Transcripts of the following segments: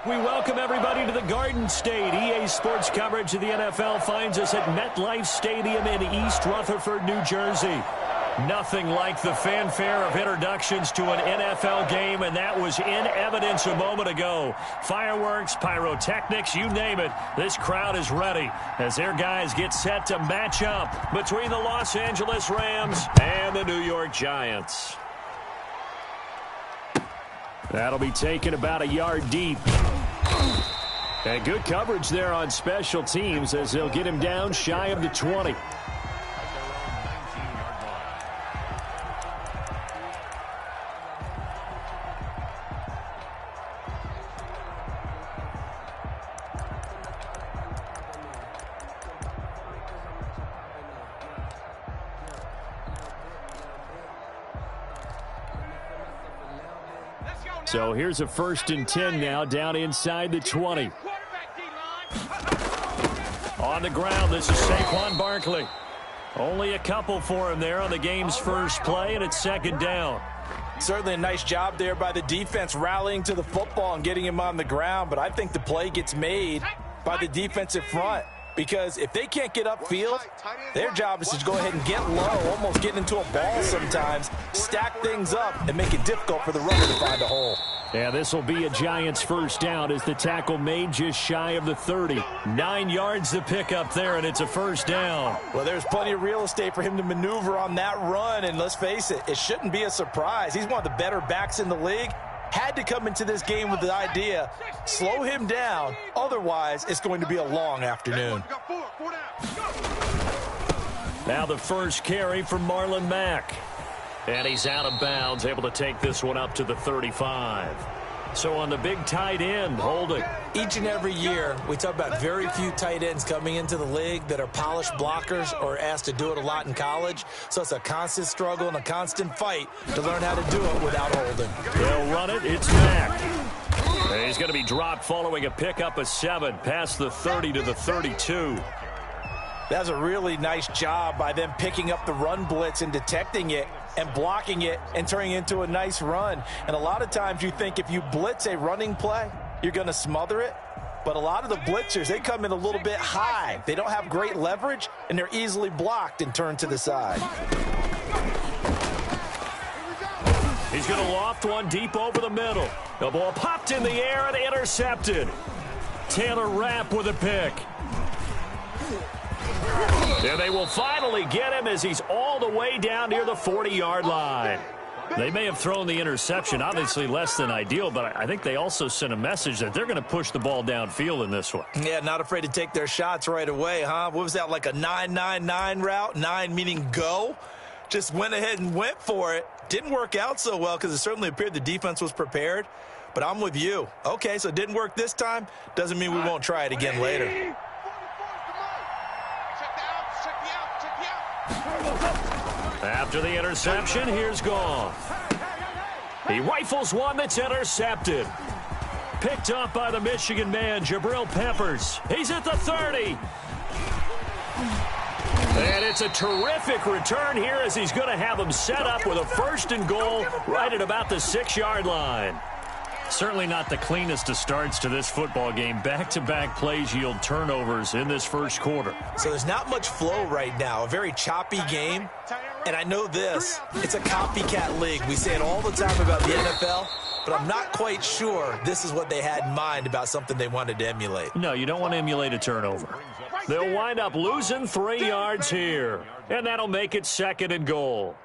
We welcome everybody to the Garden State. EA Sports coverage of the NFL finds us at MetLife Stadium in East Rutherford, New Jersey. Nothing like the fanfare of introductions to an NFL game, and that was in evidence a moment ago. Fireworks, pyrotechnics, you name it. This crowd is ready as their guys get set to match up between the Los Angeles Rams and the New York Giants. That'll be taken about a yard deep. And good coverage there on special teams as they'll get him down shy of the 20. So here's a 1st and 10 now, down inside the 20. On the ground, this is Saquon Barkley. Only a couple for him there on the game's first play, and it's 2nd down. Certainly a nice job there by the defense rallying to the football and getting him on the ground, but I think the play gets made by the defensive front. Because if they can't get upfield, their job is to go ahead and get low, almost get into a ball sometimes, stack things up, and make it difficult for the runner to find a hole. Yeah, this will be a Giants 1st down as the tackle made just shy of the 30. 9 yards to pick up there, and it's a 1st down. Well, there's plenty of real estate for him to maneuver on that run, and let's face it, it shouldn't be a surprise. He's one of the better backs in the league. Had to come into this game with the idea, slow him down, otherwise it's going to be a long afternoon. Now the first carry for Marlon Mack. And he's out of bounds, able to take this one up to the 35. So on the big tight end, holding. Each and every year, we talk about very few tight ends coming into the league that are polished blockers or asked to do it a lot in college. So it's a constant struggle and a constant fight to learn how to do it without holding. They'll run it. It's Mack. And he's going to be dropped following a pickup of 7 past the 30 to the 32. That's a really nice job by them picking up the run blitz and detecting it and blocking it and turning it into a nice run. And a lot of times you think if you blitz a running play, you're going to smother it. But a lot of the blitzers, they come in a little bit high. They don't have great leverage, and they're easily blocked and turned to the side. He's going to loft one deep over the middle. The ball popped in the air and intercepted. Taylor Rapp with a pick. And they will finally get him as he's all the way down near the 40-yard line. They may have thrown the interception, obviously less than ideal, but I think they also sent a message that they're going to push the ball downfield in this one. Yeah, not afraid to take their shots right away, huh? What was that, like a 9-9-9 route? 9 meaning go? Just went ahead and went for it. Didn't work out so well because it certainly appeared the defense was prepared. But I'm with you. Okay, so it didn't work this time. Doesn't mean we won't try it again later. After the interception, here's Goff. He rifles one that's intercepted. Picked up by the Michigan man, Jabril Peppers. He's at the 30. And it's a terrific return here as he's going to have him set up with a 1st and goal right at about the 6-yard line. Certainly not the cleanest of starts to this football game. Back-to-back plays yield turnovers in this first quarter. So there's not much flow right now. A very choppy game. And I know this. It's a copycat league. We say it all the time about the NFL, but I'm not quite sure this is what they had in mind about something they wanted to emulate. No, you don't want to emulate a turnover. They'll wind up losing 3 yards here. And that'll make it 2nd and goal.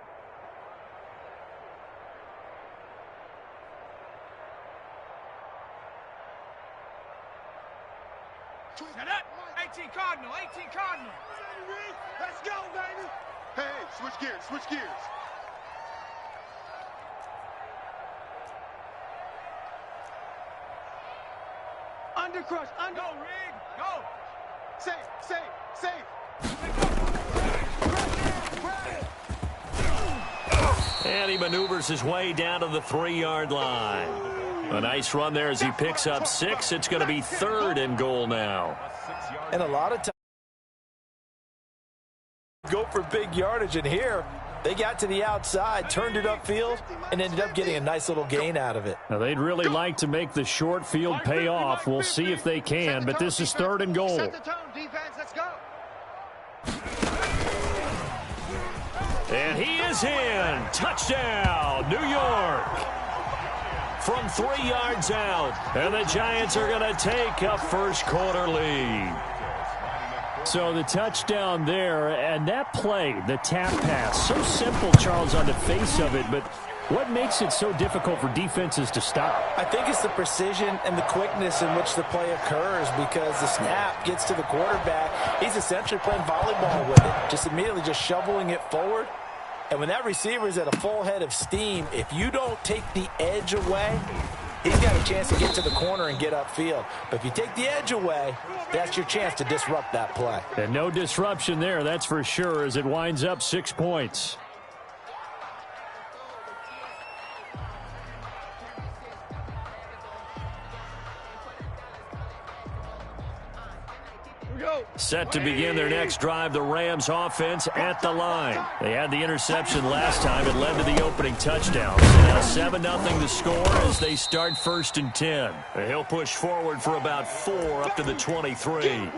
Set up. 18 Cardinal. 18 Cardinal. Let's go, baby. Hey, switch gears. Switch gears. Undercrush. Under. Go, Rig. Go. Safe. Safe. Safe. And he maneuvers his way down to the 3-yard line. A nice run there as he picks up 6. It's going to be 3rd and goal now. And a lot of times go for big yardage, and here They got to the outside, turned it upfield, and ended up getting a nice little gain out of it. Now, they'd really like to make the short field pay off. We'll see if they can, but this is 3rd and goal. Set the tone, defense, let's go. And he is in. Touchdown, New York. From 3 yards out. And the Giants are going to take a first quarter lead. So the touchdown there, and that play, the tap pass, so simple, Charles, on the face of it, but what makes it so difficult for defenses to stop? I think it's the precision and the quickness in which the play occurs, because the snap gets to the quarterback. He's essentially playing volleyball with it, just immediately just shoveling it forward. And when that receiver is at a full head of steam, if you don't take the edge away, he's got a chance to get to the corner and get upfield. But if you take the edge away, that's your chance to disrupt that play. And no disruption there, that's for sure, as it winds up 6 points. Set to begin their next drive, the Rams offense at the line. They had the interception last time. It led to the opening touchdown. So now 7-0 the score as they start 1st and 10. He'll push forward for about 4 up to the 23.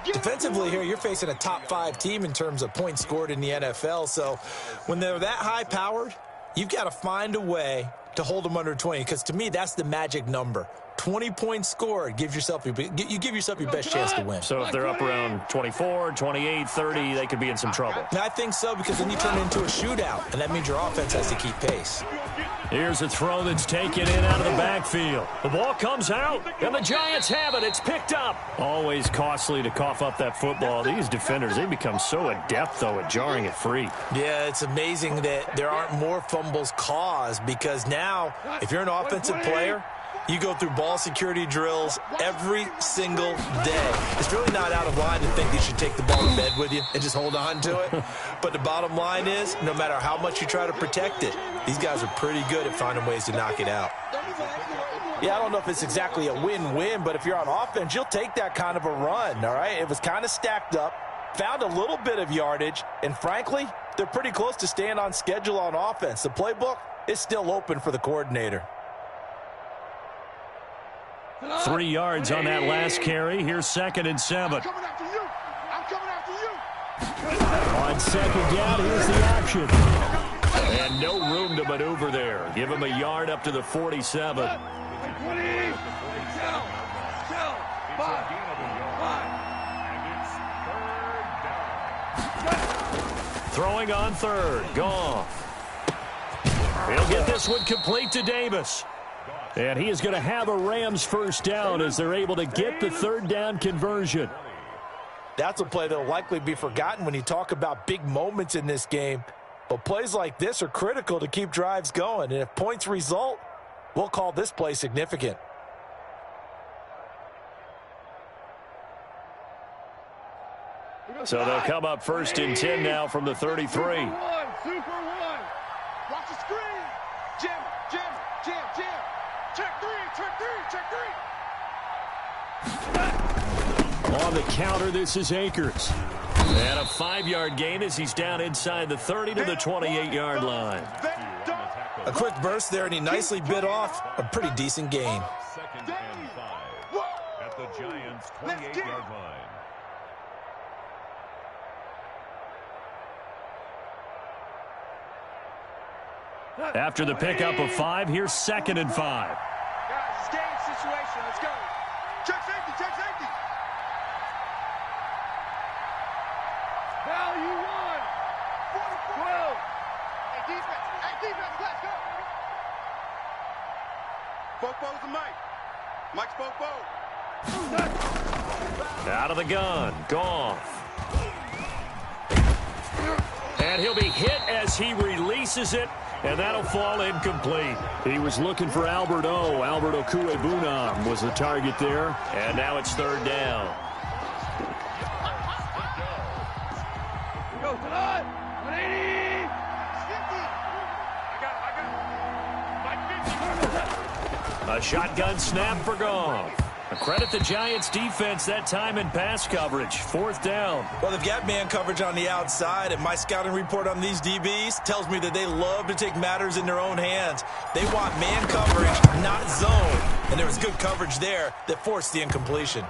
Defensively here, you're facing a top 5 team in terms of points scored in the NFL. So when they're that high-powered, you've got to find a way to hold them under 20, because to me, that's the magic number. 20 points scored, you give yourself your best chance to win. So if they're up around 24, 28, 30, they could be in some trouble. I think so, because then you turn it into a shootout, and that means your offense has to keep pace. Here's a throw that's taken in out of the backfield. The ball comes out, and the Giants have it. It's picked up. Always costly to cough up that football. These defenders, they become so adept, though, at jarring it free. Yeah, it's amazing that there aren't more fumbles caused, because now, if you're an offensive player, you go through ball security drills every single day. It's really not out of line to think you should take the ball to bed with you and just hold on to it. But the bottom line is, no matter how much you try to protect it, these guys are pretty good at finding ways to knock it out. Yeah, I don't know if it's exactly a win-win, but if you're on offense, you'll take that kind of a run, all right? It was kind of stacked up, found a little bit of yardage, and frankly, they're pretty close to staying on schedule on offense. The playbook is still open for the coordinator. 3 yards on that last carry. Here's 2nd and 7. I'm coming after you. I'm coming after you. On 2nd down, here's the action. And no room to maneuver there. Give him a yard up to the 47. Throwing on 3rd. Goff. He'll get this one complete to Davis. And he is going to have a Rams first down as they're able to get the 3rd down conversion. That's a play that will likely be forgotten when you talk about big moments in this game. But plays like this are critical to keep drives going. And if points result, we'll call this play significant. So they'll come up 1st and 10 now from the 33. Super one. Watch the screen. Jim. Check three. On the counter, this is Akers. And a 5-yard gain as he's down inside the 30 to the 28-yard line. A quick burst there, and he nicely bit off a pretty decent gain. 2nd and 5 at the Giants' 28-yard line. After the pickup of 5, here's 2nd and 5. Guys, it's game situation. Let's go. Check safety. Value 1. 12. Hey, defense, let's go. Fofo's the Mike. Mike's Fofo. Out of the gun, Goff. And he'll be hit as he releases it. And that'll fall incomplete. He was looking for Albert O. Albert Okuebunam was the target there. And now it's 3rd down. Go, Todd. 180. I got it. A shotgun snap for Goff. Credit the Giants defense that time in pass coverage. 4th down. Well, they've got man coverage on the outside, and my scouting report on these DBs tells me that they love to take matters in their own hands. They want man coverage, not zone. And there was good coverage there that forced the incompletion.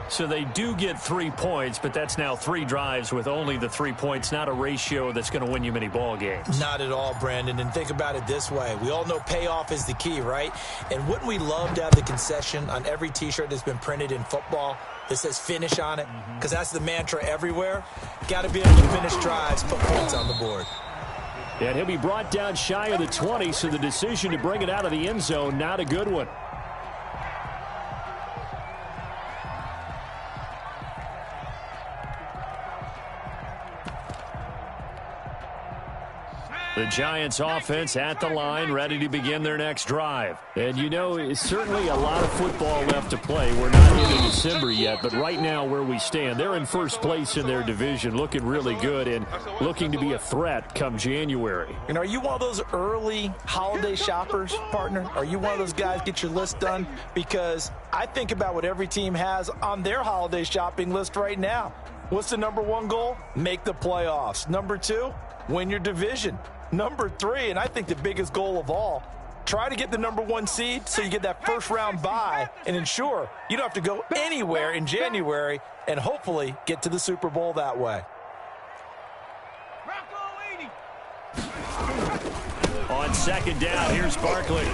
So they do get 3 points, but that's now 3 drives with only the 3 points, not a ratio that's going to win you many ball games. Not at all, Brandon. And think about it this way. We all know payoff is the key, right? And wouldn't we love to have the concession on every T-shirt that's been printed in football that says finish on it? Because that's the mantra everywhere. Got to be able to finish drives, put points on the board. And he'll be brought down shy of the 20, so the decision to bring it out of the end zone, not a good one. The Giants offense at the line, ready to begin their next drive. And you know, it's certainly a lot of football left to play. We're not into December yet, but right now where we stand, they're in first place in their division, looking really good and looking to be a threat come January. And are you one of those early holiday shoppers, partner? Are you one of those guys get your list done? Because I think about what every team has on their holiday shopping list right now. What's the #1 goal? Make the playoffs. #2, win your division. #3, and I think the biggest goal of all, try to get the #1 seed so you get that first round bye and ensure you don't have to go anywhere in January and hopefully get to the Super Bowl that way. On 2nd down, here's Barkley.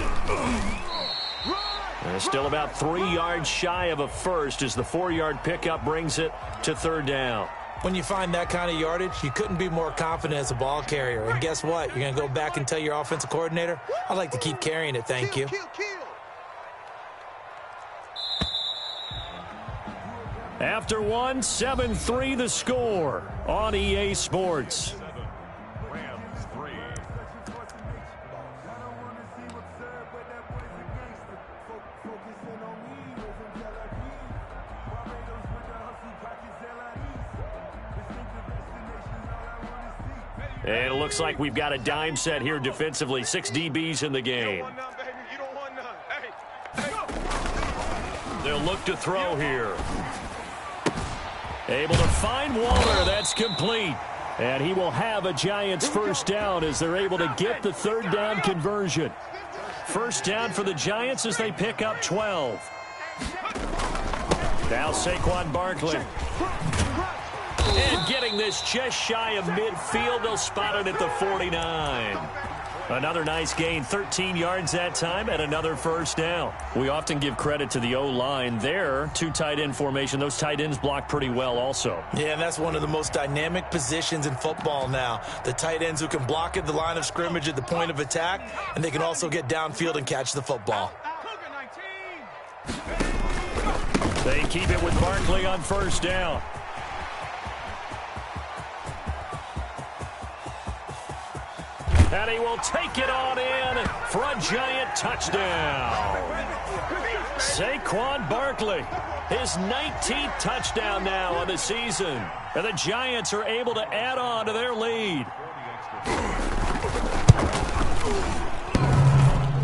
And still about 3 yards shy of a first as the 4-yard pickup brings it to 3rd down. When you find that kind of yardage, you couldn't be more confident as a ball carrier. And guess what? You're going to go back and tell your offensive coordinator, I'd like to keep carrying it, thank you. After 1, 7-3 the score on EA Sports. Rams 3. And it looks like we've got a dime set here defensively. 6 DBs in the game. They'll look to throw here. Able to find Waller. That's complete. And he will have a Giants first down as they're able to get the 3rd down conversion. First down for the Giants as they pick up 12. Now Saquon Barkley. And getting this just shy of midfield, they'll spot it at the 49. Another nice gain, 13 yards that time, and another first down. We often give credit to the O-line there, 2 tight end formation. Those tight ends block pretty well also. Yeah, and that's one of the most dynamic positions in football now. The tight ends who can block at the line of scrimmage at the point of attack, and they can also get downfield and catch the football. They keep it with Barkley on first down. And he will take it on in for a Giant touchdown. Saquon Barkley, his 19th touchdown now on the season. And the Giants are able to add on to their lead.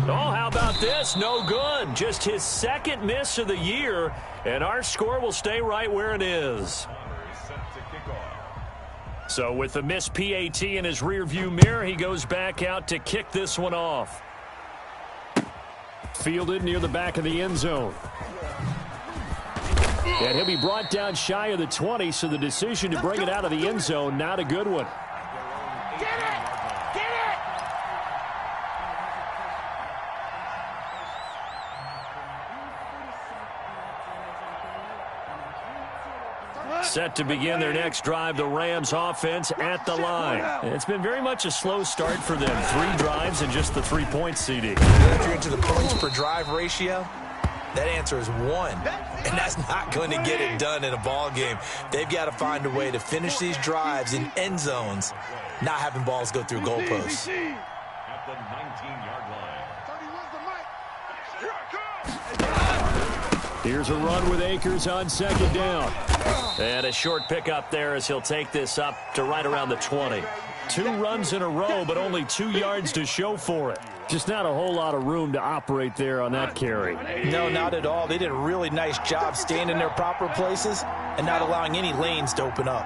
Oh, how about this? No good. Just his 2nd miss of the year. And our score will stay right where it is. So with the missed PAT in his rearview mirror, he goes back out to kick this one off. Fielded near the back of the end zone. And he'll be brought down shy of the 20, so the decision to bring it out of the end zone, not a good one. Get it! Get it! Set to begin their next drive, the Rams offense at the line. It's been very much a slow start for them. 3 drives and just the 3 points, CD. If you're into the points per drive ratio, that answer is 1. And that's not going to get it done in a ball game. They've got to find a way to finish these drives in end zones, not having balls go through goalposts. At the 19-yard line. Here's a run with Akers on 2nd down. And a short pickup there as he'll take this up to right around the 20. 2 runs in a row, but only 2 yards to show for it. Just not a whole lot of room to operate there on that carry. No, not at all. They did a really nice job staying in their proper places and not allowing any lanes to open up.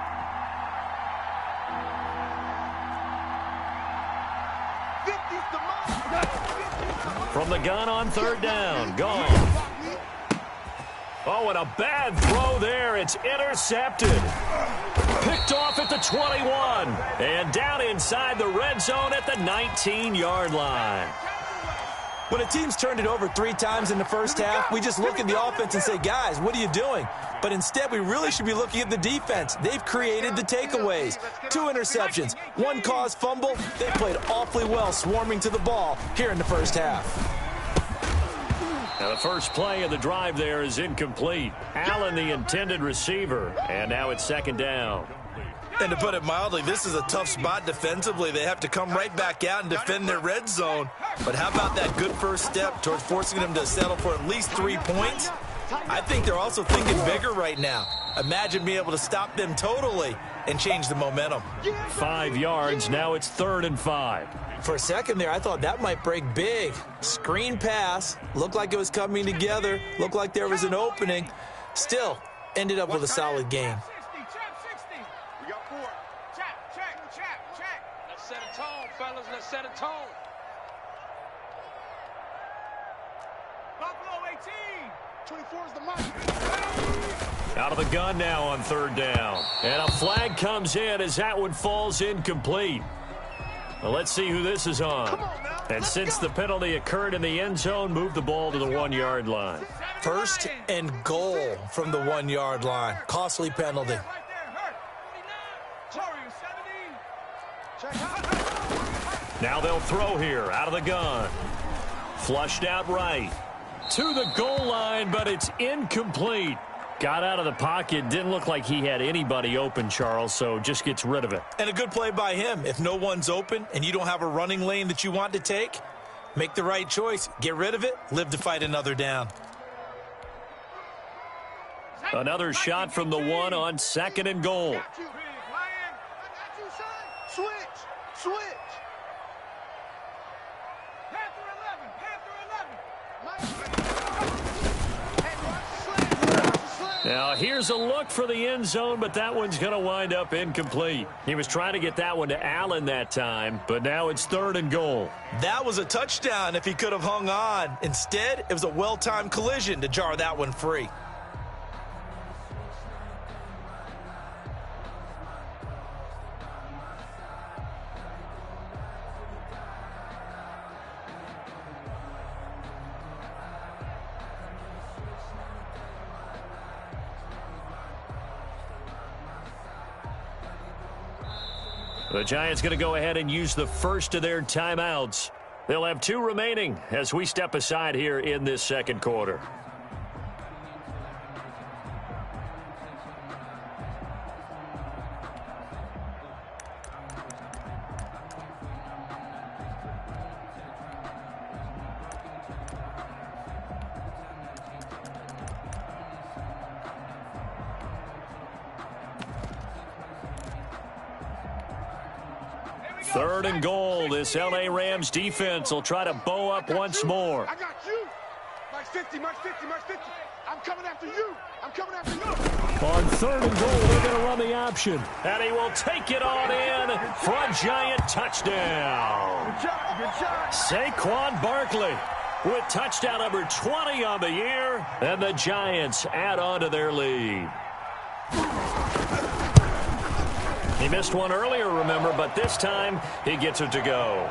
From the gun on 3rd down. Gone. Oh, and a bad throw there. It's intercepted. Picked off at the 21. And down inside the red zone at the 19-yard line. When a team's turned it over 3 times in the first half, we just look at the offense and say, guys, what are you doing? But instead, we really should be looking at the defense. They've created the takeaways. 2 interceptions, 1 caused fumble. They played awfully well swarming to the ball here in the first half. Now the first play of the drive there is incomplete. Allen, the intended receiver, and now it's 2nd down. And to put it mildly, this is a tough spot defensively. They have to come right back out and defend their red zone. But how about that good first step towards forcing them to settle for at least 3 points? I think they're also thinking bigger right now. Imagine being able to stop them totally and change the momentum. 5 yards, now it's 3rd and 5. For a second there, I thought that might break big. Screen pass, looked like it was coming together, looked like there was an opening. Still, ended up with a solid game. We got 4. Check. Let's set a tone, fellas. Let's set a tone. Buffalo 18. 24 is the mark. Out of the gun now on 3rd down. And a flag comes in as that one falls incomplete. Well, let's see who this is on. And since the penalty occurred in the end zone, move the ball to the 1-yard line. 1st and goal from the 1-yard line. Costly penalty. Now they'll throw here out of the gun. Flushed out right. To the goal line, but it's incomplete. Got out of the pocket. Didn't look like he had anybody open, Charles, so just gets rid of it. And a good play by him. If no one's open and you don't have a running lane that you want to take, make the right choice. Get rid of it. Live to fight another down. Another shot from the 1 on 2nd and goal. Switch. Now, here's a look for the end zone, but that one's going to wind up incomplete. He was trying to get that one to Allen that time, but now it's 3rd and goal. That was a touchdown if he could have hung on. Instead, it was a well-timed collision to jar that one free. The Giants going to go ahead and use the first of their timeouts. They'll have 2 remaining as we step aside here in this 2nd quarter. Third and goal. This L.A. Rams defense will try to bow up once more. I got you. March 50, March 50, March 50. I'm coming after you. I'm coming after you. On 3rd and goal, they're going to run the option. And he will take it on in for a Giant touchdown. Good job. Saquon Barkley with touchdown number 20 on the year. And the Giants add on to their lead. He missed one earlier, remember, but this time he gets it to go.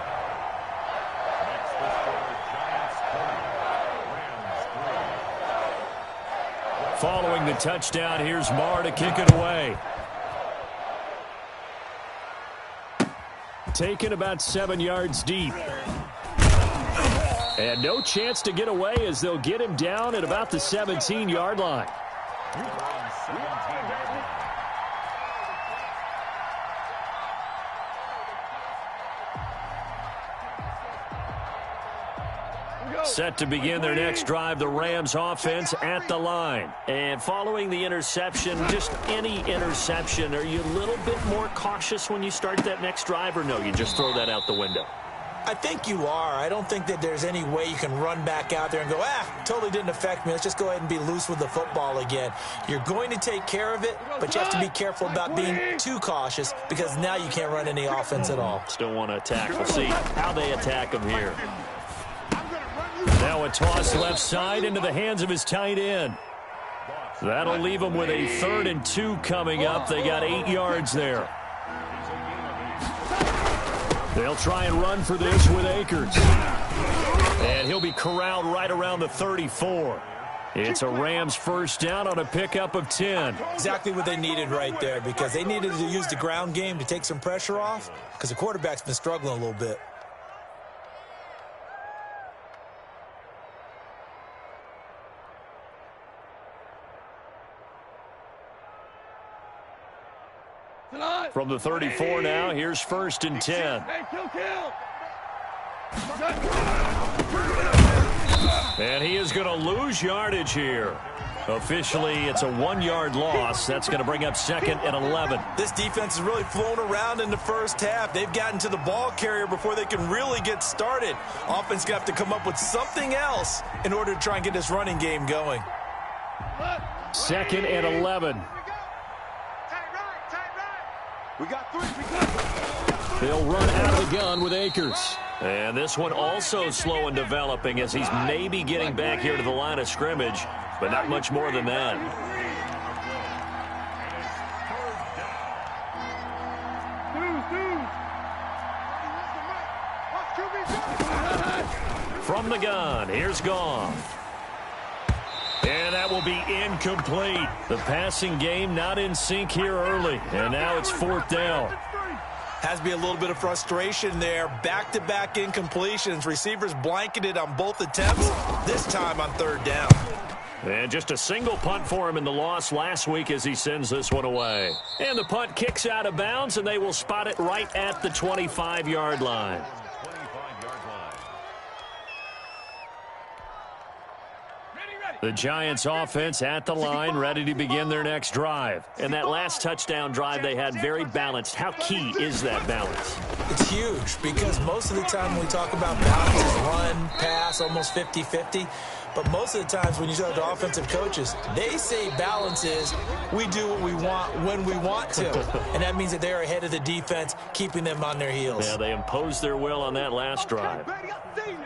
Following the touchdown, here's Marr to kick it away. Taken about 7 yards deep. And no chance to get away as they'll get him down at about the 17-yard line. Set to begin their next drive, the Rams offense at the line. And following the interception, just any interception, are you a little bit more cautious when you start that next drive, or no, you just throw that out the window? I think you are. I don't think that there's any way you can run back out there and go, totally didn't affect me. Let's just go ahead and be loose with the football again. You're going to take care of it, but you have to be careful about being too cautious because now you can't run any offense at all. Still want to attack. We'll see how they attack him here. Now a toss left side into the hands of his tight end. That'll leave him with a 3rd and 2 coming up. They got 8 yards there. They'll try and run for this with Akers. And he'll be corralled right around the 34. It's a Rams first down on a pickup of 10. Exactly what they needed right there because they needed to use the ground game to take some pressure off because the quarterback's been struggling a little bit. From the 34 now, here's 1st and 10. And he is going to lose yardage here. Officially, it's a 1-yard loss. That's going to bring up 2nd and 11. This defense is really flown around in the first half. They've gotten to the ball carrier before they can really get started. Offense going to have to come up with something else in order to try and get this running game going. 2nd and 11. We got 3. They'll run out of the gun with Akers. And this one also slow in developing as he's maybe getting back here to the line of scrimmage, but not much more than that. From the gun, here's Goff. And that will be incomplete. The passing game not in sync here early. And now it's 4th down. Has to be a little bit of frustration there. Back-to-back incompletions. Receivers blanketed on both attempts, this time on 3rd down. And just a single punt for him in the loss last week as he sends this one away. And the punt kicks out of bounds, and they will spot it right at the 25-yard line. The Giants offense at the line, ready to begin their next drive. And that last touchdown drive they had very balanced. How key is that balance? It's huge because most of the time when we talk about balance, it's run, pass, almost 50-50. But most of the times when you talk to offensive coaches, they say balance is we do what we want when we want to. And that means that they're ahead of the defense, keeping them on their heels. Yeah, they imposed their will on that last drive.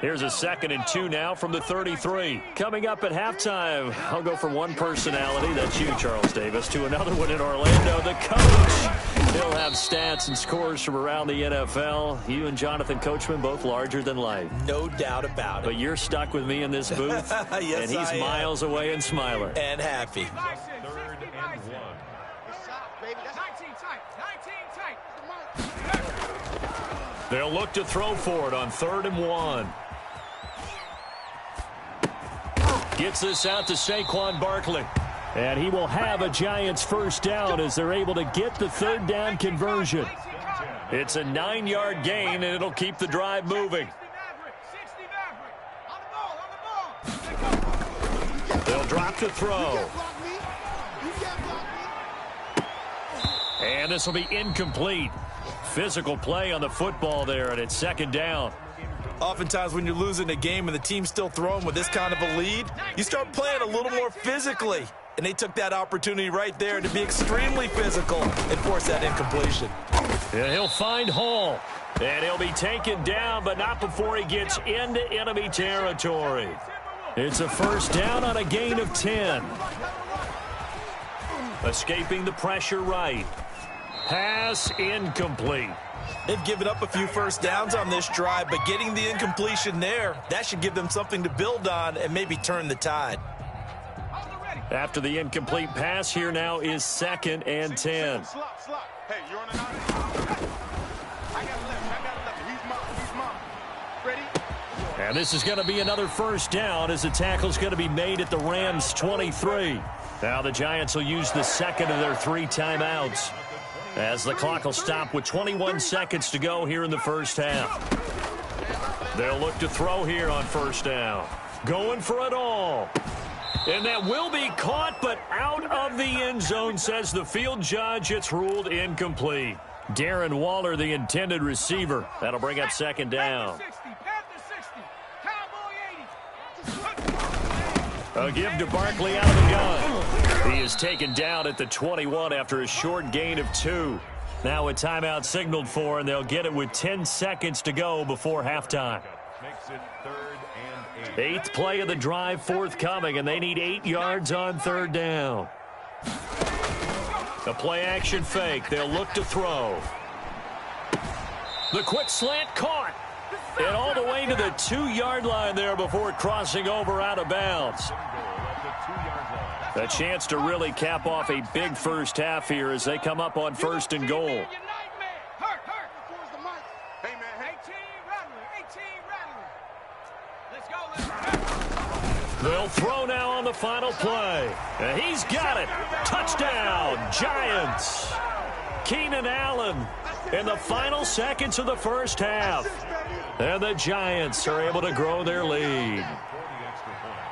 Here's a 2nd and 2 now from the 33. Coming up at halftime, I'll go from one personality, that's you, Charles Davis, to another one in Orlando, the coach. He'll have stats and scores from around the NFL. You and Jonathan Coachman, both larger than life. No doubt about it. But you're stuck with me in this booth. Yes, and he's miles away and smiling. And happy. 3rd and 1. They'll look to throw for it on 3rd and 1. Gets this out to Saquon Barkley. And he will have a Giants first down as they're able to get the 3rd down conversion. It's a 9-yard gain, and it'll keep the drive moving. They'll drop to throw. And this will be incomplete. Physical play on the football there, and it's 2nd down. Oftentimes when you're losing a game and the team's still throwing with this kind of a lead, you start playing a little more physically. And they took that opportunity right there to be extremely physical and force that incompletion. And he'll find Hall. And he'll be taken down, but not before he gets into enemy territory. It's a first down on a gain of 10. Escaping the pressure right. Pass incomplete. They've given up a few first downs on this drive, but getting the incompletion there, that should give them something to build on and maybe turn the tide. After the incomplete pass, here now is 2nd and 10. Hey, you're on the 9. I got 11. He's mine. Ready? And this is going to be another first down as the tackle's going to be made at the Rams' 23. Now the Giants will use the 2nd of their 3 timeouts as the clock will stop with 21 seconds to go here in the first half. They'll look to throw here on first down. Going for it all. And that will be caught, but out of the end zone, says the field judge. It's ruled incomplete. Darren Waller, the intended receiver. That'll bring up second down. A give to Barkley out of the gun. He is taken down at the 21 after a short gain of 2. Now a timeout signaled for, and they'll get it with 10 seconds to go before halftime. Makes it 3rd and 8. 8th play of the drive forthcoming, and they need 8 yards on third down. A play-action fake. They'll look to throw. The quick slant caught. And all the way to the 2-yard line there before crossing over out of bounds. A chance to really cap off a big first half here as they come up on 1st and goal. They'll throw now on the final play. And he's got it. Touchdown, Giants. Keenan Allen in the final seconds of the first half. And the Giants are able to grow their lead.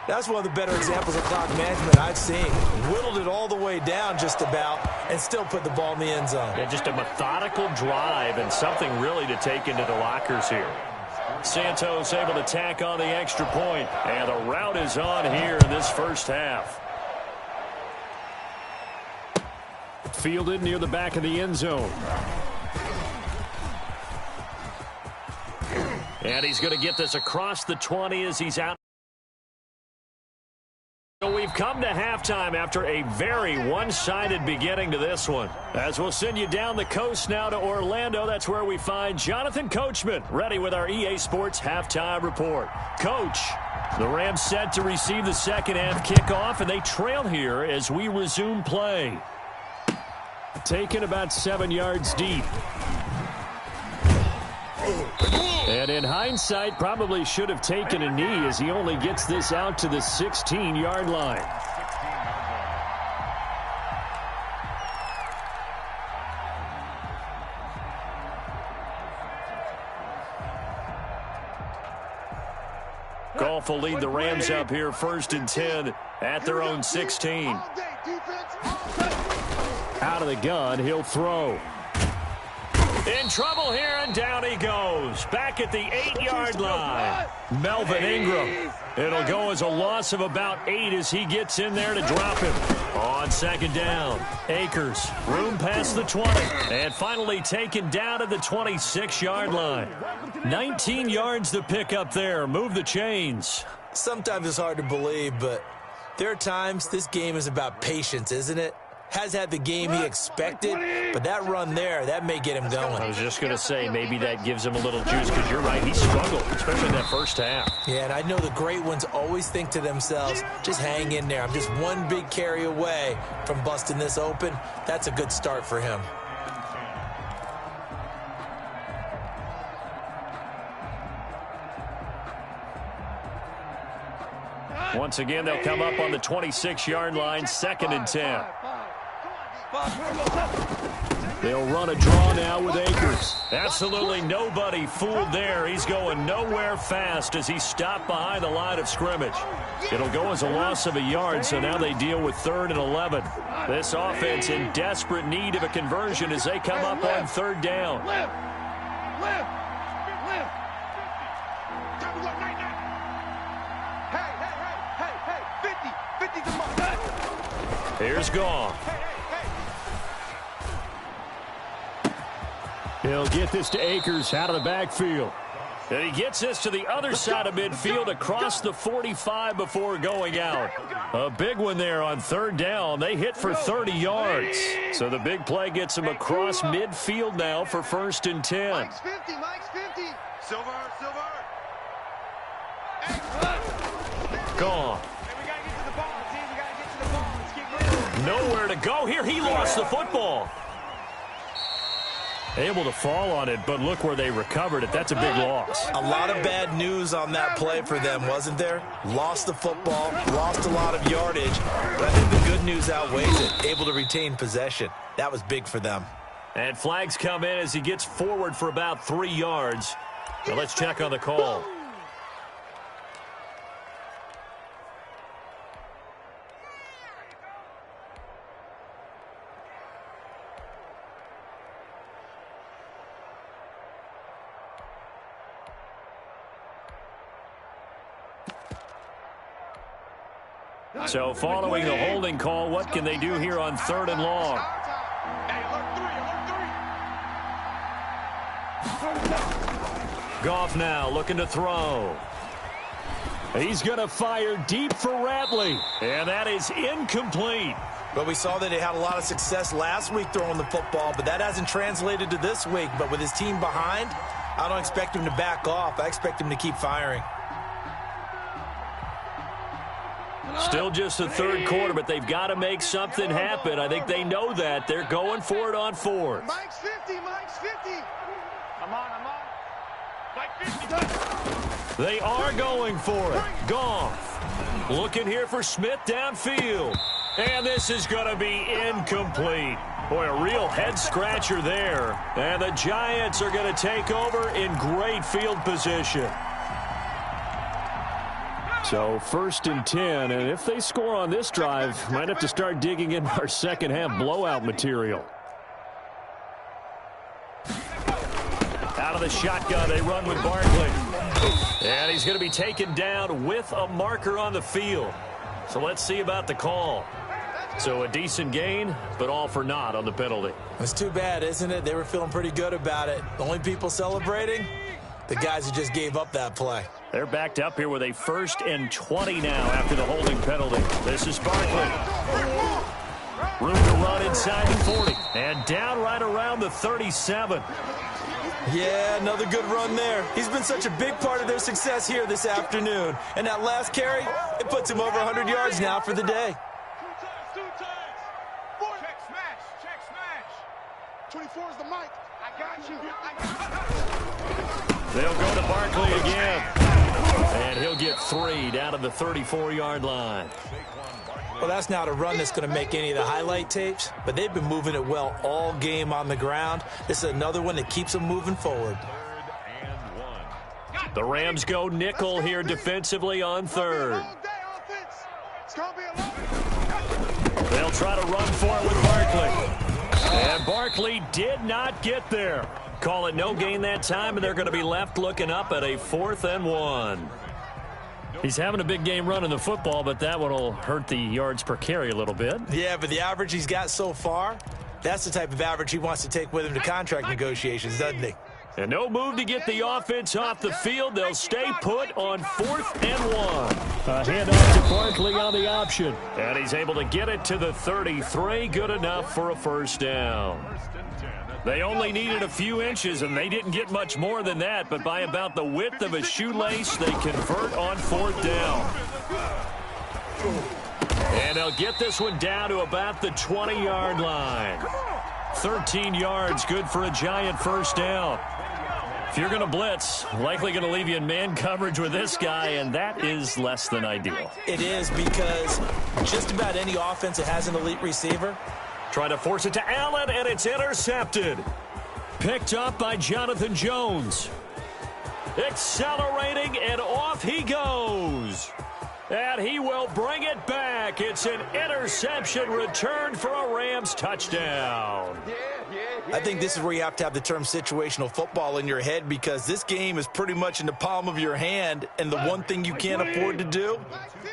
That's one of the better examples of clock management I've seen. Whittled it all the way down just about and still put the ball in the end zone. Yeah, just a methodical drive and something really to take into the lockers here. Santos able to tack on the extra point, and the route is on here in this first half. Fielded near the back of the end zone. And he's going to get this across the 20 as he's out. So we've come to halftime after a very one-sided beginning to this one. As we'll send you down the coast now to Orlando, that's where we find Jonathan Coachman ready with our EA Sports halftime report. Coach, the Rams set to receive the second half kickoff, and they trail here as we resume play. Taken about 7 yards deep. And in hindsight, probably should have taken a knee as he only gets this out to the 16-yard line. Goff will lead the Rams up here 1st and 10 at their own 16. Out of the gun, he'll throw. In trouble here, and down he goes. Back at the 8-yard line. Melvin Ingram. It'll go as a loss of about 8 as he gets in there to drop him. On second down, Akers. Room past the 20. And finally taken down at the 26-yard line. 19 yards to pick up there. Move the chains. Sometimes it's hard to believe, but there are times this game is about patience, isn't it? Has had the game he expected, but that run there, that may get him going. I was just going to say, maybe that gives him a little juice, because you're right, he struggled, especially in that first half. Yeah, and I know the great ones always think to themselves, just hang in there. I'm just one big carry away from busting this open. That's a good start for him. Once again, they'll come up on the 26-yard line, 2nd and 10. They'll run a draw now with Akers. Absolutely nobody fooled there. He's going nowhere fast as he stopped behind the line of scrimmage. It'll go as a loss of a yard, so now they deal with 3rd and 11. This offense in desperate need of a conversion as they come up on 3rd down. Here's Goff. He'll get this to Akers out of the backfield. And he gets this to the other side of midfield across the 45 before going out. A big one there on 3rd down. They hit for 30 yards. So the big play gets him across midfield now for 1st and 10. Mike's 50, Mike's 50. Silver. Gone. Nowhere to go here. He lost the football. Able to fall on it, but look where they recovered it. That's a big loss. A lot of bad news on that play for them, wasn't there? Lost the football, lost a lot of yardage, but I think the good news outweighs it. Able to retain possession. That was big for them. And flags come in as he gets forward for about 3 yards. Now let's check on the call. So following the holding call, what can they do here on 3rd and long? Goff now looking to throw. He's going to fire deep for Ratley, and that is incomplete. But we saw that he had a lot of success last week throwing the football, but that hasn't translated to this week. But with his team behind, I don't expect him to back off. I expect him to keep firing. Still just the 3rd quarter, but they've got to make something happen. I think they know that. They're going for it on 4th. Mike's 50, Mike's 50. I'm on. Mike 50. They are going for it. Goff looking here for Smith downfield. And this is going to be incomplete. Boy, a real head-scratcher there. And the Giants are going to take over in great field position. So 1st and 10, and if they score on this drive, might have to start digging in our second-half blowout material. Out of the shotgun, they run with Barkley. And he's going to be taken down with a marker on the field. So let's see about the call. So a decent gain, but all for naught on the penalty. It's too bad, isn't it? They were feeling pretty good about it. The only people celebrating, the guys who just gave up that play. They're backed up here with a 1st and 20 now after the holding penalty. This is Barkley. Room to run inside the 40. And down right around the 37. Yeah, another good run there. He's been such a big part of their success here this afternoon. And that last carry, it puts him over 100 yards now for the day. Two times. Check smash. 24 is the mic. I got you. They'll go to Barkley again. And he'll get 3 down to the 34-yard line. Well, that's not a run that's going to make any of the highlight tapes, but they've been moving it well all game on the ground. This is another one that keeps them moving forward. The Rams go nickel here defensively on 3rd. They'll try to run for it with Barkley. And Barkley did not get there. Call it no gain that time, and they're going to be left looking up at a 4th and 1. He's having a big game running the football, but that one will hurt the yards per carry a little bit. Yeah, but the average he's got so far, that's the type of average he wants to take with him to contract negotiations, doesn't he? And no move to get the offense off the field. They'll stay put on 4th and 1. A handoff to Barkley on the option. And he's able to get it to the 33. Good enough for a 1st down. They only needed a few inches, and they didn't get much more than that. But by about the width of a shoelace, they convert on 4th down. And they'll get this one down to about the 20-yard line. 13 yards, good for a Giant 1st down. If you're going to blitz, likely going to leave you in man coverage with this guy, and that is less than ideal. It is, because just about any offense that has an elite receiver. Trying to force it to Allen, and it's intercepted. Picked up by Jonathan Jones. Accelerating, and off he goes. And he will bring it back. It's an interception returned for a Rams touchdown. I think this is where you have to have the term situational football in your head, because this game is pretty much in the palm of your hand, and the one thing you can't afford to do,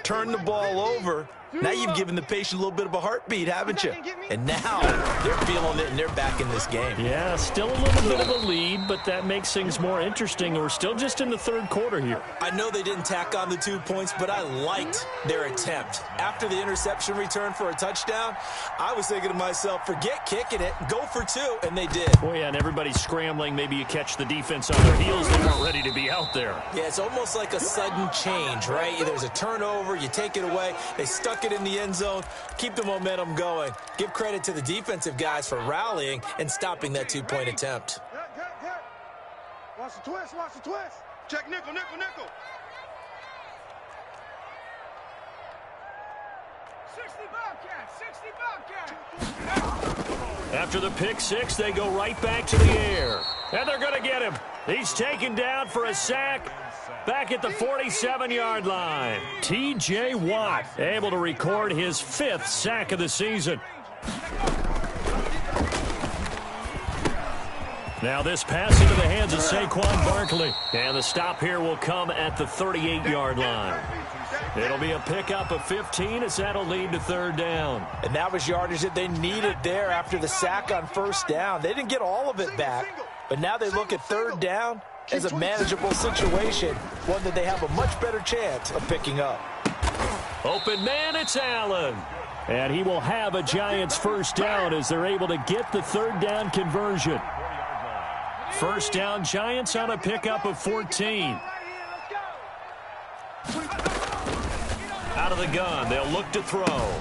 turn the ball over. Now you've given the patient a little bit of a heartbeat, haven't you? And now they're feeling it, and they're back in this game. Yeah, still a little bit of a lead, but that makes things more interesting. We're still just in the 3rd quarter here. I know they didn't tack on the 2 points, but I liked their attempt. After the interception return for a touchdown, I was thinking to myself, forget kicking it, go for 2, and they did. Oh, yeah, and everybody's scrambling. Maybe you catch the defense on their heels. They weren't ready to be out there. Yeah, it's almost like a sudden change, right? There's a turnover, you take it away, they stuck it in the end zone, keep the momentum going. Give credit to the defensive guys for rallying and stopping that 2-point attempt. Watch the twist, watch the twist. Check nickel, nickel, nickel. 60 Bobcats. After the pick 6, they go right back to the air. And they're going to get him. He's taken down for a sack. Back at the 47-yard line. T.J. Watt able to record his 5th sack of the season. Now this pass into the hands of Saquon Barkley. And the stop here will come at the 38-yard line. It'll be a pickup of 15 as that'll lead to third down. And that was yardage that they needed there after the sack on first down. They didn't get all of it back, but now they look at third down as a manageable situation, one that they have a much better chance of picking up. Open man, it's Allen. And he will have a Giants first down as they're able to get the third down conversion. First down, Giants on a pickup of 14. Out of the gun, they'll look to throw.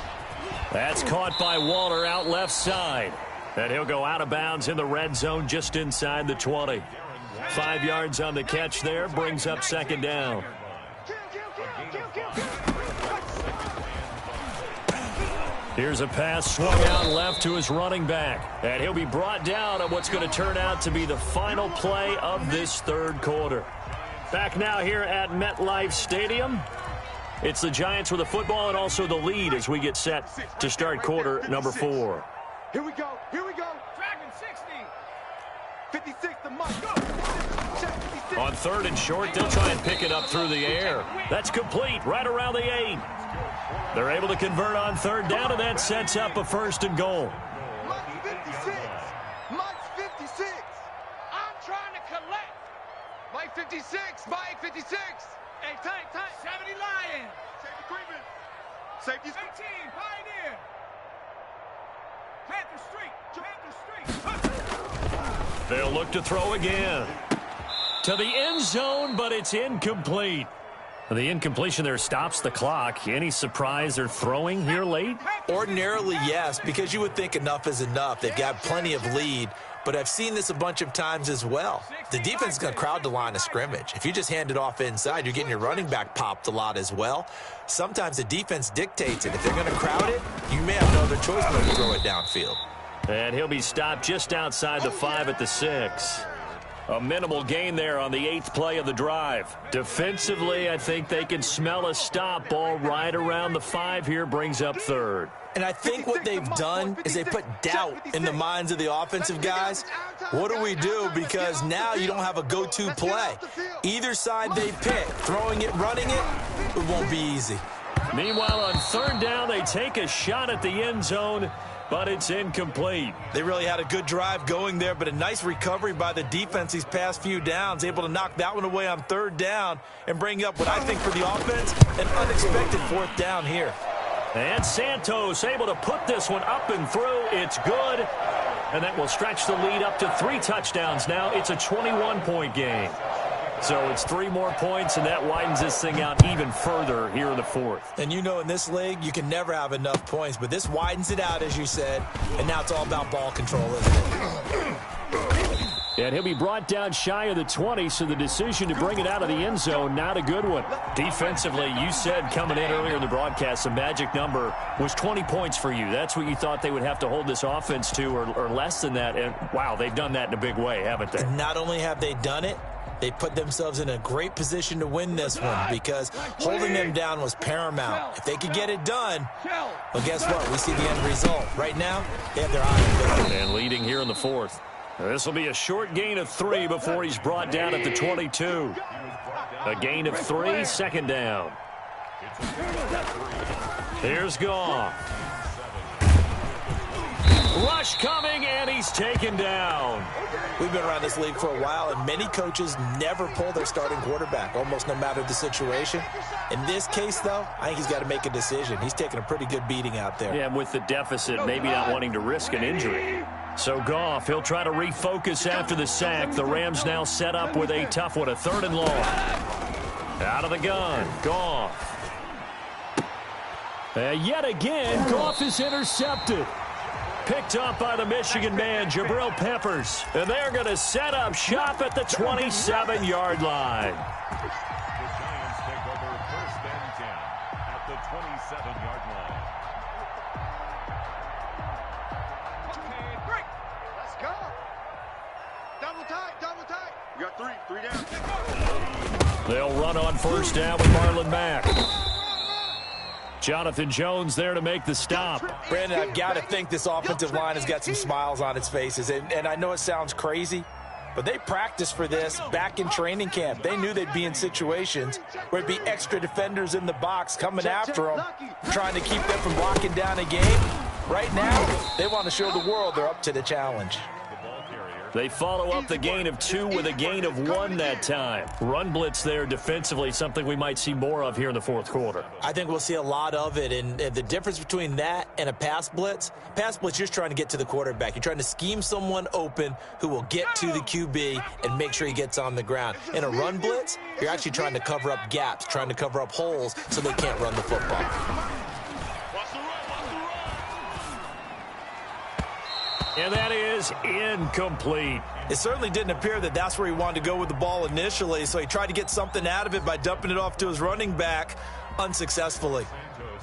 That's caught by Waller out left side. And he'll go out of bounds in the red zone just inside the 20. 5 yards on the catch there, brings up second down. Here's a pass swung out left to his running back. And he'll be brought down on what's going to turn out to be the final play of this third quarter. Back now here at MetLife Stadium. It's the Giants with the football and also the lead as we get set to start quarter number 4. Here we go. Here we go. Dragon 60. 56 the mark. Go. On third and short, they'll try and pick it up through the air. That's complete right around the 8. They're able to convert on third down, and that sets up a first and goal. Mike 56. Mike 56. I'm trying to collect. Mike 56. Mike 56. Hey, tight. 70 Lion. Safety creeping. Safety 18. Pioneer. Panther Street. They'll look to throw again. To the end zone, but it's incomplete. The incompletion there stops the clock. Any surprise they're throwing here late? Ordinarily, yes, because you would think enough is enough. They've got plenty of lead, but I've seen this a bunch of times as well. The defense is going to crowd the line of scrimmage. If you just hand it off inside, you're getting your running back popped a lot as well. Sometimes the defense dictates it. If they're going to crowd it, you may have no other choice but to throw it downfield. And he'll be stopped just outside the 5 at the 6. A minimal gain there on the 8th play of the drive. Defensively, I think they can smell a stop ball right around the 5 here, brings up third. And I think what they've done is they put doubt in the minds of the offensive guys. What do we do? Because now you don't have a go-to play. Either side they pick, throwing it, running it, it won't be easy. Meanwhile, on third down, they take a shot at the end zone, but it's incomplete. They really had a good drive going there, but a nice recovery by the defense these past few downs, able to knock that one away on third down and bring up what I think for the offense, an unexpected 4th down here. And Santos able to put this one up and through. It's good. And that will stretch the lead up to 3 touchdowns now. It's a 21-point game. So it's 3 more points, and that widens this thing out even further here in the 4th. And you know in this league, you can never have enough points, but this widens it out, as you said, and now it's all about ball control, isn't it? And he'll be brought down shy of the 20, so the decision to bring it out of the end zone, not a good one. Defensively, you said coming in earlier in the broadcast, the magic number was 20 points for you. That's what you thought they would have to hold this offense to, or less than that. And, wow, they've done that in a big way, haven't they? And not only have they done it, they put themselves in a great position to win this one because holding them down was paramount. If they could get it done, well, guess what? We see the end result. Right now, they have their eye on victory. And leading here in the 4th. This will be a short gain of 3 before he's brought down at the 22. A gain of 3, second down. Here's Goff. Rush coming, and he's taken down. We've been around this league for a while, and many coaches never pull their starting quarterback, almost no matter the situation. In this case, though, I think he's got to make a decision. He's taking a pretty good beating out there. Yeah, with the deficit, maybe not wanting to risk an injury. So Goff, he'll try to refocus after the sack. The Rams now set up with a tough one, a 3rd and long. Out of the gun, Goff. Yet again, Goff is intercepted. Picked up by the Michigan man, Jabril Peppers. And they're going to set up shop at the 27-yard line. The Giants take over 1st and 10 at the 27-yard line. Okay, great. Let's go. Double tight. We got 3 down. They'll run on first down with Marlon Mack. Jonathan Jones there to make the stop. Brandon, I've got to think this offensive line has got some smiles on its faces. And I know it sounds crazy, But they practiced for this back in training camp. They knew they'd be in situations where there'd be extra defenders in the box coming after them, trying to keep them from locking down a game. Right now, they want to show the world they're up to the challenge. They follow up the gain of 2 with a gain of 1 that time. Run blitz there defensively, something we might see more of here in the fourth quarter. I think we'll see a lot of it, and the difference between that and a pass blitz, you're just trying to get to the quarterback. You're trying to scheme someone open who will get to the QB and make sure he gets on the ground. In a run blitz, you're actually trying to cover up gaps, trying to cover up holes so they can't run the football. And that is incomplete. It certainly didn't appear that that's where he wanted to go with the ball initially, so he tried to get something out of it by dumping it off to his running back unsuccessfully.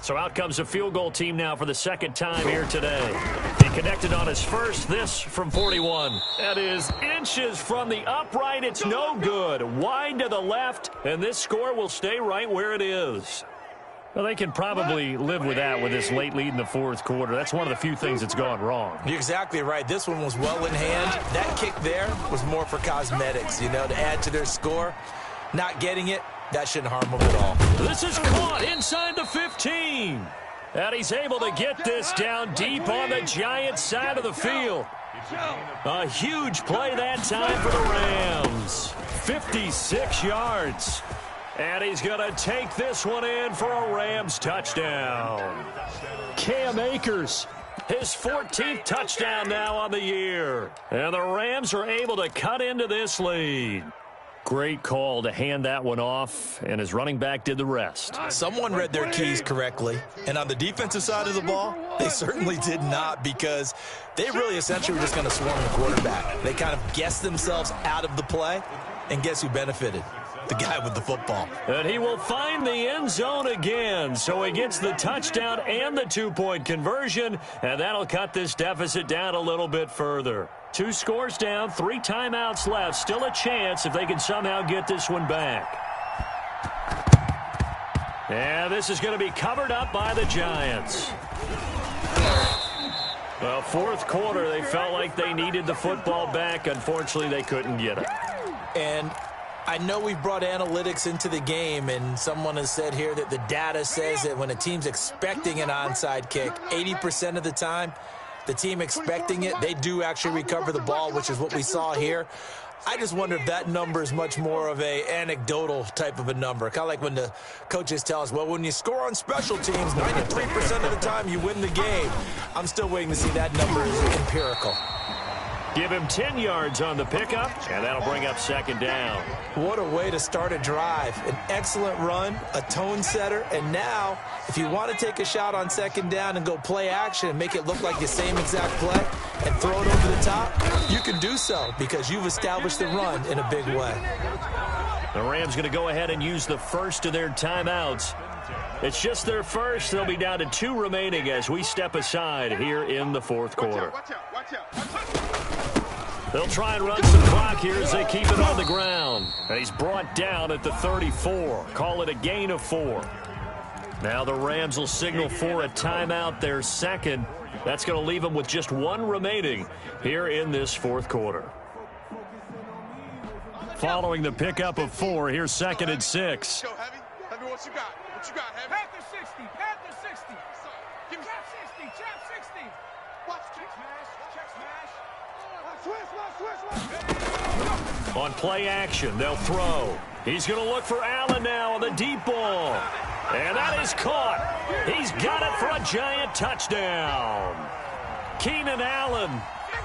So out comes a field goal team now for the second time here today. He connected on his first, this from 41. That is inches from the upright. It's no good. Wide to the left, and this score will stay right where it is. Well, they can probably live with that with this late lead in the fourth quarter. That's one of the few things that's gone wrong. You're exactly right. This one was well in hand. That kick there was more for cosmetics, to add to their score. Not getting it, that shouldn't harm them at all. This is caught inside the 15. And he's able to get this down deep on the Giants' side of the field. A huge play that time for the Rams. 56 yards. And he's going to take this one in for a Rams touchdown. Cam Akers, his 14th touchdown now on the year. And the Rams are able to cut into this lead. Great call to hand that one off, and his running back did the rest. Someone read their keys correctly, and on the defensive side of the ball, they certainly did not, because they really essentially were just going to swarm the quarterback. They kind of guessed themselves out of the play, and guess who benefited? The guy with the football. And he will find the end zone again, so he gets the touchdown and the 2-point conversion, and that'll cut this deficit down a little bit further. 2 scores down, 3 timeouts left. Still a chance if they can somehow get this one back. And this is going to be covered up by the Giants. Well, fourth quarter, they felt like they needed the football back. Unfortunately, they couldn't get it. And I know we've brought analytics into the game, and someone has said here that the data says that when a team's expecting an onside kick, 80% of the time, the team expecting it, they do actually recover the ball, which is what we saw here. I just wonder if that number is much more of a anecdotal type of a number. Kind of like when the coaches tell us, well, when you score on special teams, 93% of the time you win the game. I'm still waiting to see that number is empirical. Give him 10 yards on the pickup, and that'll bring up second down. What a way to start a drive. An excellent run, a tone setter, and now, if you want to take a shot on second down and go play action and make it look like the same exact play and throw it over the top, you can do so because you've established the run in a big way. The Rams going to go ahead and use the first of their timeouts. It's just their first. They'll be down to 2 remaining as we step aside here in the fourth quarter. Watch out. They'll try and run some clock here as they keep it on the ground. And he's brought down at the 34. Call it a gain of 4. Now the Rams will signal for a timeout, their second. That's going to leave them with just 1 remaining here in this fourth quarter. Following the pickup of 4, here's second and 6. Go, Heavy. Heavy, what you got? What you got, Heavy? Panther 60. Panther 60. Give me trap 60. Trap 60. Watch. Check smash. Check smash. Switch. On play action, they'll throw. He's going to look for Allen now on the deep ball. And that is caught. He's got it for a Giant touchdown. Keenan Allen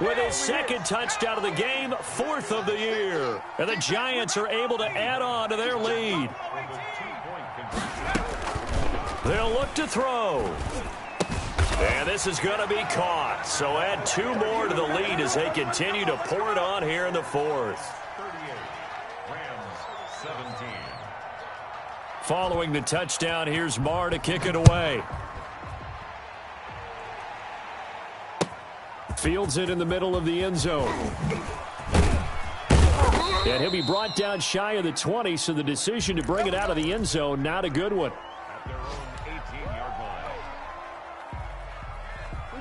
with his second touchdown of the game, 4th of the year. And the Giants are able to add on to their lead. They'll look to throw. And this is going to be caught. So add 2 more to the lead as they continue to pour it on here in the fourth. 38, Rams 17. Following the touchdown, here's Marr to kick it away. Fields it in the middle of the end zone. And he'll be brought down shy of the 20, so the decision to bring it out of the end zone, not a good one. At their own 18-yard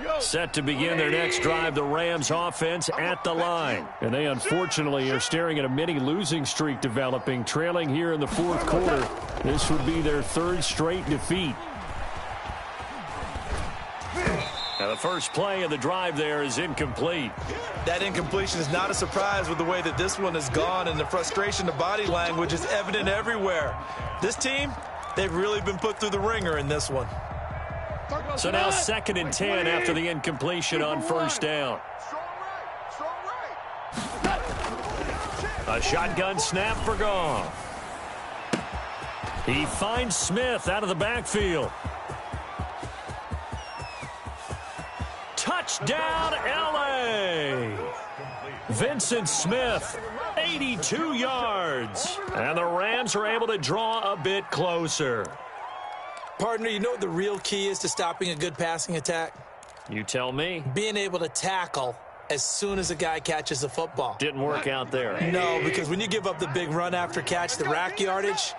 line. Set to begin their next drive, the Rams offense at the line. And they unfortunately are staring at a mini losing streak developing, trailing here in the fourth quarter. This would be their third straight defeat. Now the first play of the drive there is incomplete. That incompletion is not a surprise with the way that this one has gone, and the frustration, the body language is evident everywhere. This team, they've really been put through the ringer in this one. So now 2nd and 10 after the incompletion on first down. A shotgun snap for Goff. He finds Smith out of the backfield. Touchdown, L.A. Vincent Smith, 82 yards. And the Rams are able to draw a bit closer. Partner, you know what the real key is to stopping a good passing attack? You tell me. Being able to tackle as soon as a guy catches the football. Didn't work out there. No, because when you give up the big run after catch, the rack yardage,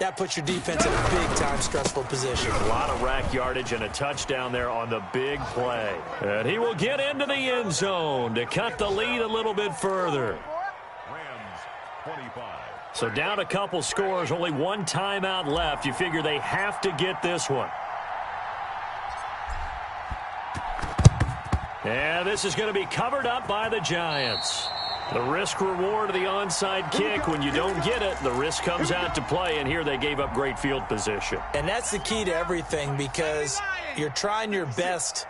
that puts your defense in a big-time stressful position. A lot of rack yardage and a touchdown there on the big play. And he will get into the end zone to cut the lead a little bit further. Rams 25. So down a couple scores, only one timeout left. You figure they have to get this one. And this is going to be covered up by the Giants. The risk-reward of the onside kick, when you don't get it, the risk comes out to play, and here they gave up great field position. And that's the key to everything, because you're trying your best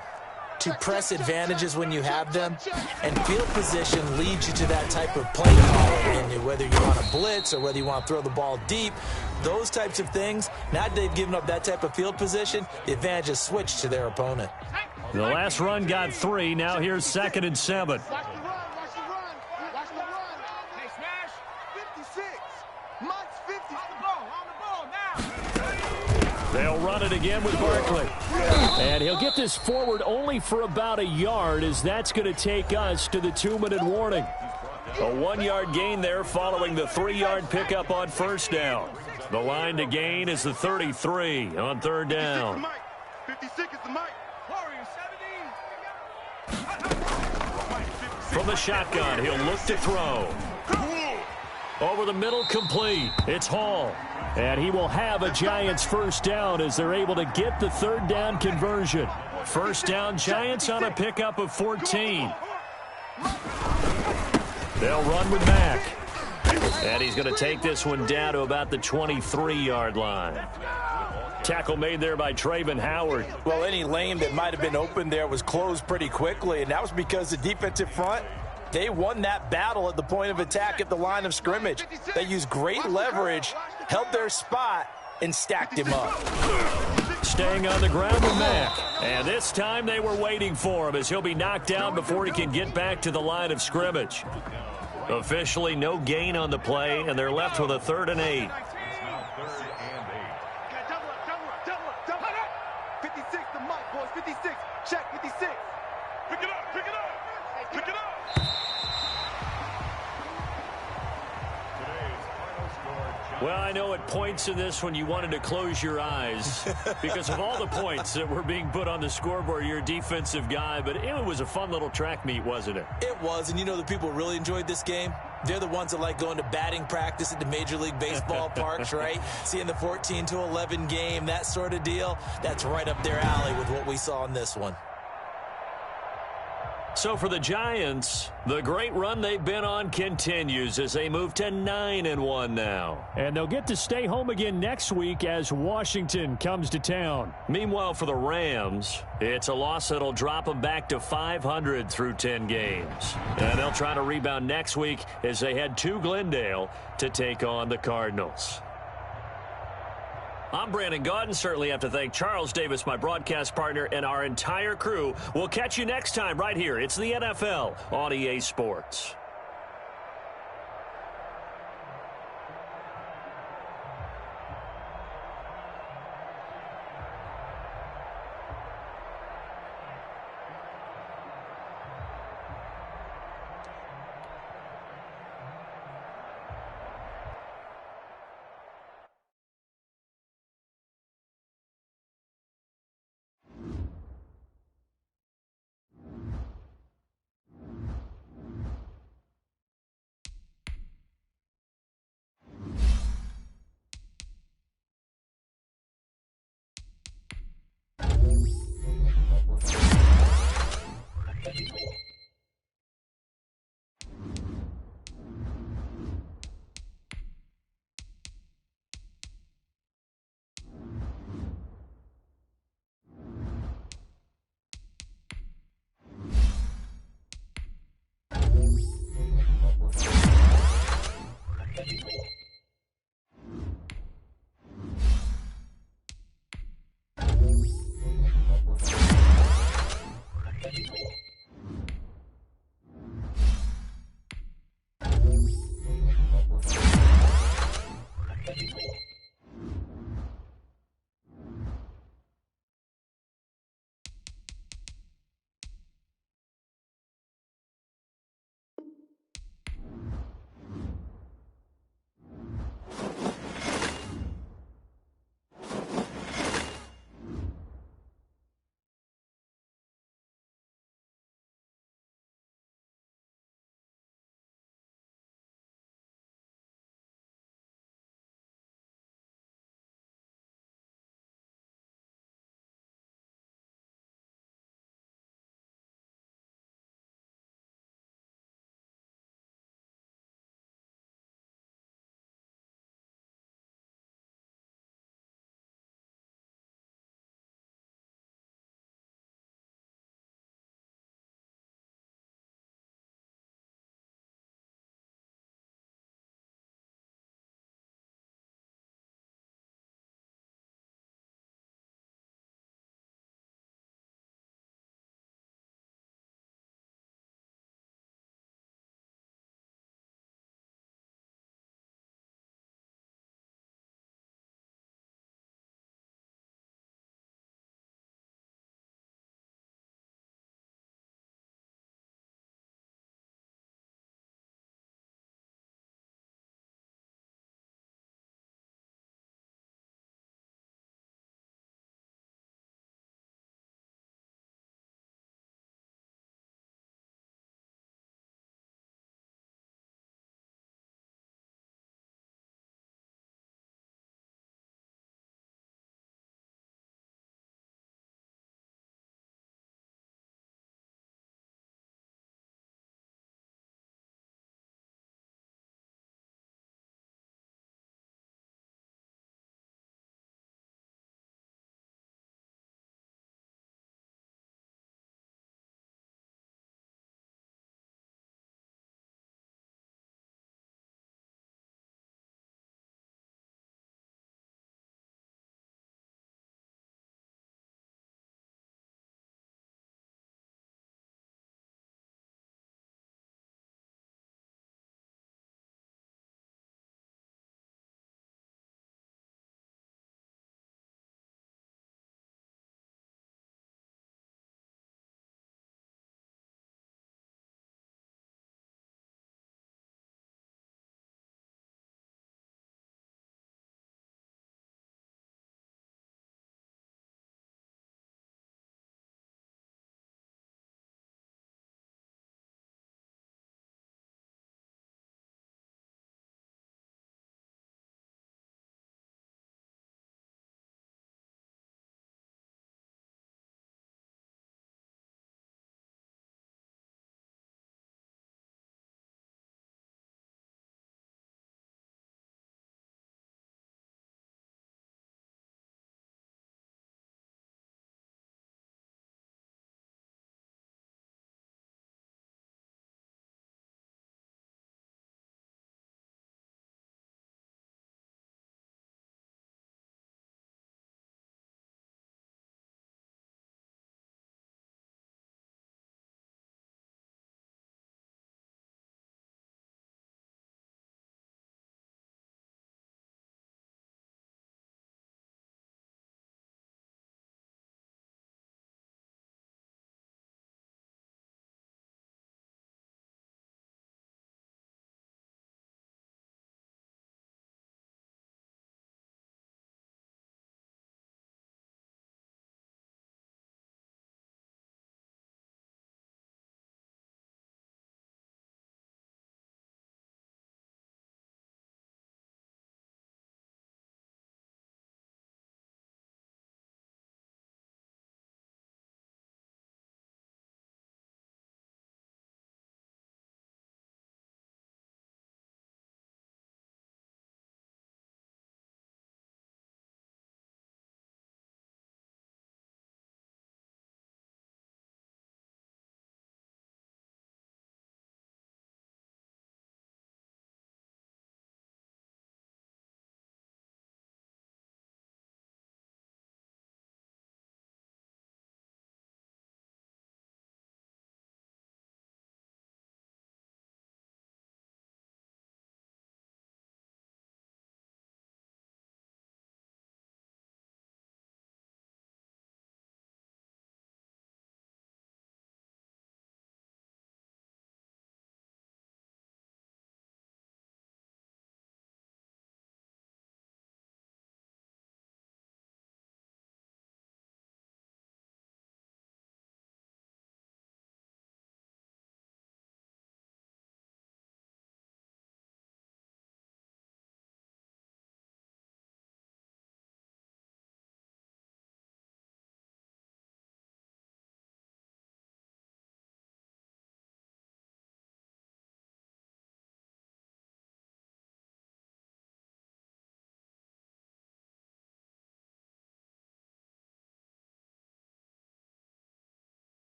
to press advantages when you have them, and field position leads you to that type of play calling. And whether you want to blitz or whether you want to throw the ball deep, those types of things, now that they've given up that type of field position, the advantage is switched to their opponent. The last run got 3. Now here's 2nd and 7. They'll run it again with Barkley. And he'll get this forward only for about a yard, as that's going to take us to the 2-minute warning. A 1-yard gain there following the 3-yard pickup on first down. The line to gain is the 33 on third down. 56 is the mic. From the shotgun, he'll look to throw. Over the middle, complete. It's Hall. And he will have a Giants first down as they're able to get the third down conversion. First down, Giants on a pickup of 14. They'll run with Mack. And he's going to take this one down to about the 23-yard line. Tackle made there by Trayvon Howard. Well, any lane that might have been open there was closed pretty quickly, and that was because the defensive front, they won that battle at the point of attack at the line of scrimmage. They used great leverage, held their spot, and stacked him up. Staying on the ground with Mack. And this time they were waiting for him, as he'll be knocked down before he can get back to the line of scrimmage. Officially no gain on the play, and they're left with a 3rd and 8. 56, the mic, boys. 56. Check 56. Pick it up. Pick it up. Pick it up. Well, I know at points in this one you wanted to close your eyes because of all the points that were being put on the scoreboard. You're a defensive guy, but it was a fun little track meet, wasn't it? It was, and you know the people who really enjoyed this game? They're the ones that like going to batting practice at the Major League Baseball parks, right? Seeing the 14-11 game, that sort of deal. That's right up their alley with what we saw in this one. So for the Giants, the great run they've been on continues as they move to 9-1 now. And they'll get to stay home again next week as Washington comes to town. Meanwhile, for the Rams, it's a loss that'll drop them back to 500 through 10 games. And they'll try to rebound next week as they head to Glendale to take on the Cardinals. I'm Brandon Gaudin. Certainly have to thank Charles Davis, my broadcast partner, and our entire crew. We'll catch you next time right here. It's the NFL on EA Sports.